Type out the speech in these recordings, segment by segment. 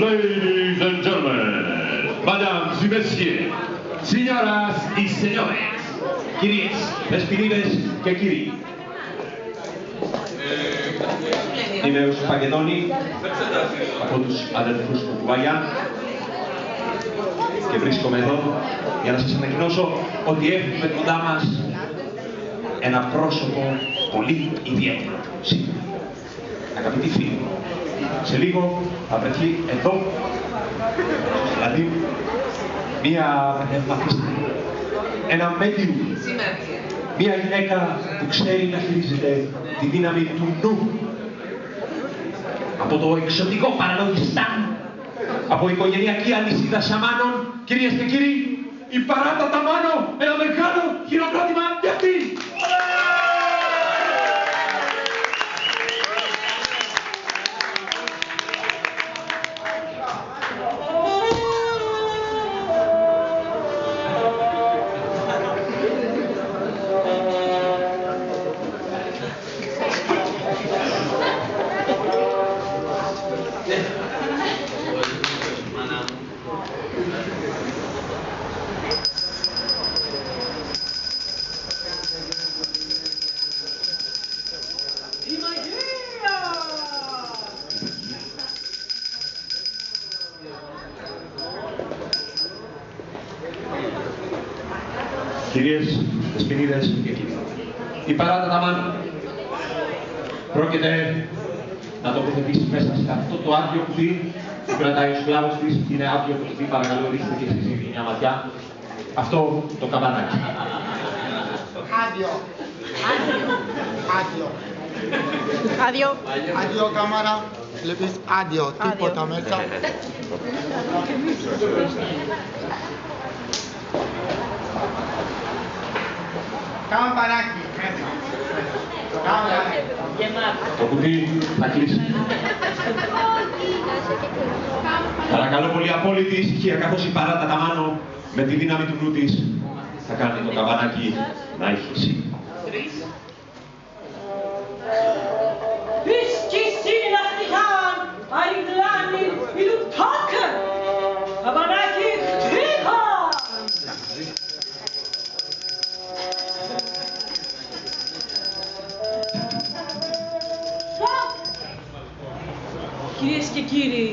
Ladies and gentlemen, mesdames y messieurs, señoras y señores, κυρίες, δεσποινίδες και κύριοι. Είμαι ο Σπαγεδόνη από τους αδελφούς του Κουβαγιά και βρίσκομαι εδώ για να σας ανακοινώσω ότι έχουμε κοντά μας ένα πρόσωπο πολύ ιδιαίτερο σήμερα. Αγαπητοί φίλοι, σε λίγο θα βρεθεί εδώ, δηλαδή μία ένα medium, μία γυναίκα που ξέρει να χειρίζεται τη δύναμη του νου, από το εξωτικό Παραλογιστάν, από οικογενειακή αλυσίδα σαμάνων. Κυρίες και κύριοι, η Παράτα Ταμάνο, ένα μεγάλο χειροκρότημα για αυτή! Κυρίες, δεσποινίδες και κύριοι, η Παράτα Ταμάνο πρόκειται να τοποθετήσει μέσα σε αυτό το άδειο κουτί που κρατάει ο σκλάβος της. Είναι άδειο το κουτί, παρακαλώ ρίξτε και εσείς μια ματιά. Αυτό το καμπανάκι. Άδειο. Άδειο. Άδειο κάμαρα. Βλέπεις άδειο, τίποτα μέσα. Καμπανάκι μέσα. Το κουτί θα κλείσει. Παρακαλώ πολύ, απόλυτη ησυχία, καθώς η Παράτα Ταμάνο με τη δύναμη του νου της θα κάνει το καμπανάκι να ηχήσει. Κυρίες και κύριοι,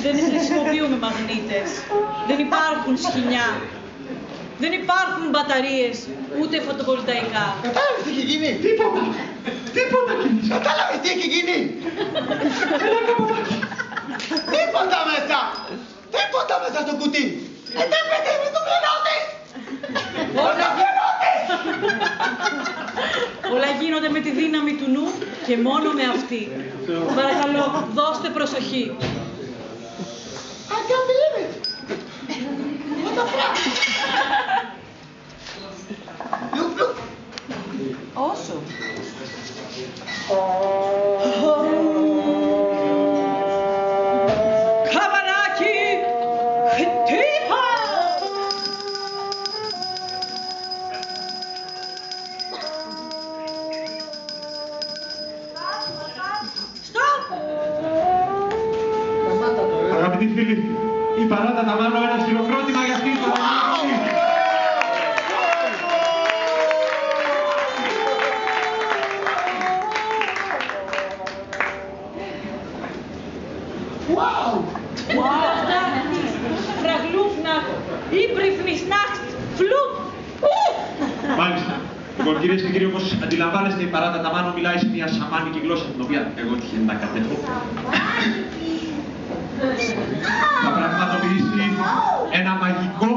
δεν χρησιμοποιούμε μαγνήτες, δεν υπάρχουν σκοινιά, δεν υπάρχουν μπαταρίες, ούτε φωτοβολταϊκά. Κατάλαβες τι έχει γίνει. Τίποτα κύριε. Κατάλαβες τι έχει γίνει. Ένα καμπανάκι. Τίποτα μέσα στο κουτί. Δεν παιδί με το μυαλό της. Όλα γίνονται με τη δύναμη του νου και μόνο με αυτή. Παρακαλώ, δώστε προσοχή. I can't believe it. What the fuck? Look. Όσο. Καμπανάκι, χτύπα! Αγαπητοί φίλοι, η Παράτα Ταμάνο, ένα χειροκρότημα για αυτήν τον άνθρωπο. Wow. Φραγλούφναχ, Ήπριφνισναχ, φλουπ. Μάλιστα. Λοιπόν, κυρίες και κύριοι, όπως αντιλαμβάνεστε, η Παράτα Ταμάνο μιλάει σε μια σαμάνικη γλώσσα, την οποία εγώ τυχαίνει να κατέχω. Θα πραγματοποιήσει ένα μαγικό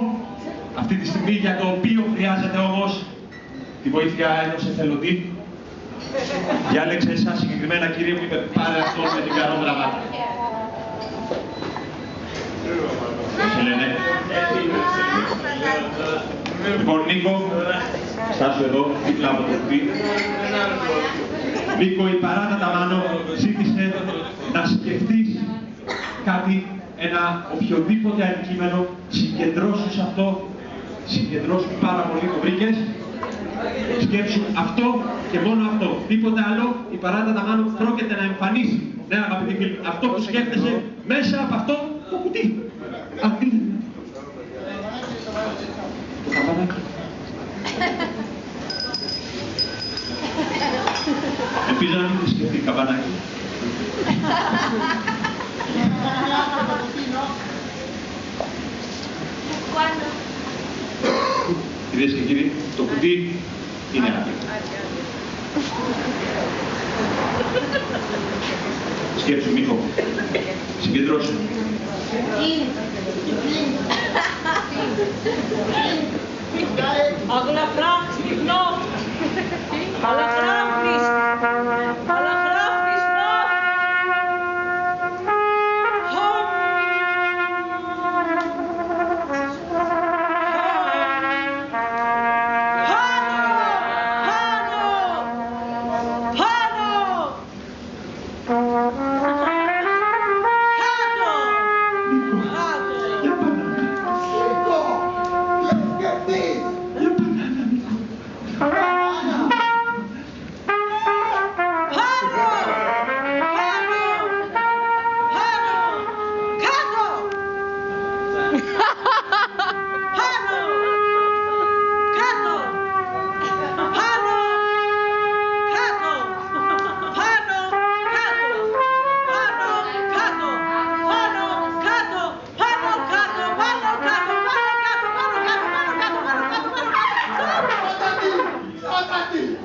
αυτή τη στιγμή, για το οποίο χρειάζεται όμως τη βοήθεια ενός εθελοντή. Διάλεξε εσάς συγκεκριμένα, κύριε μου, είπε πάρε αυτό με την καρό γραμμάτα. Σε λένε. Λοιπόν, Νίκο, στάσου εδώ, δίπλα από το κουτί. Νίκο, η Παράτα Ταμάνο ζήτησε να σκεφτείς κάτι, ένα οποιοδήποτε αντικείμενο, συγκεντρώσου σε αυτό, συγκεντρώσου πάρα πολύ, το βρήκες, σκέψου αυτό και μόνο αυτό. τίποτα άλλο, η παράτατα μάλλον πρόκειται να εμφανίσει. Ναι, αγαπητοί φίλοι, αυτό που σκέφτεσαι μέσα από αυτό το κουτί. Αυτή είναι. Το καμπανάκι. Ελπίζω να μην τη σκεφτεί καμπανάκι. Κυρίες και κύριοι, το κουτί είναι άδειο. Σκέψου, Μίκο. Συγκεντρώσου. Αγλαφρά, στιχνό. Αλαφράφης. Αλαφράφης, νο.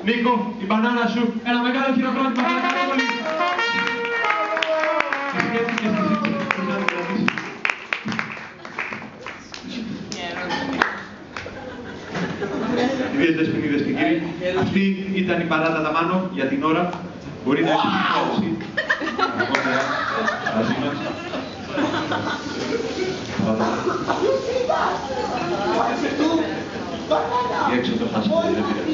Νίκο, η μπανάνα σου, ένα μεγάλο χειροκρότημα. Κυρίες Δεσποινίδες και κύριοι, αυτή ήταν η παράτατα μάνο για την ώρα. Μπορεί να έχει χειώσει. Αργότερα, μαζί μας. Για έξω το χάσαμε, δεν πειράζει.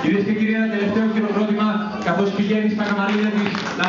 Κυρίες και κύριοι, ένα τελευταίο χειροκρότημα, καθώς πηγαίνει στα καμαρίνια της να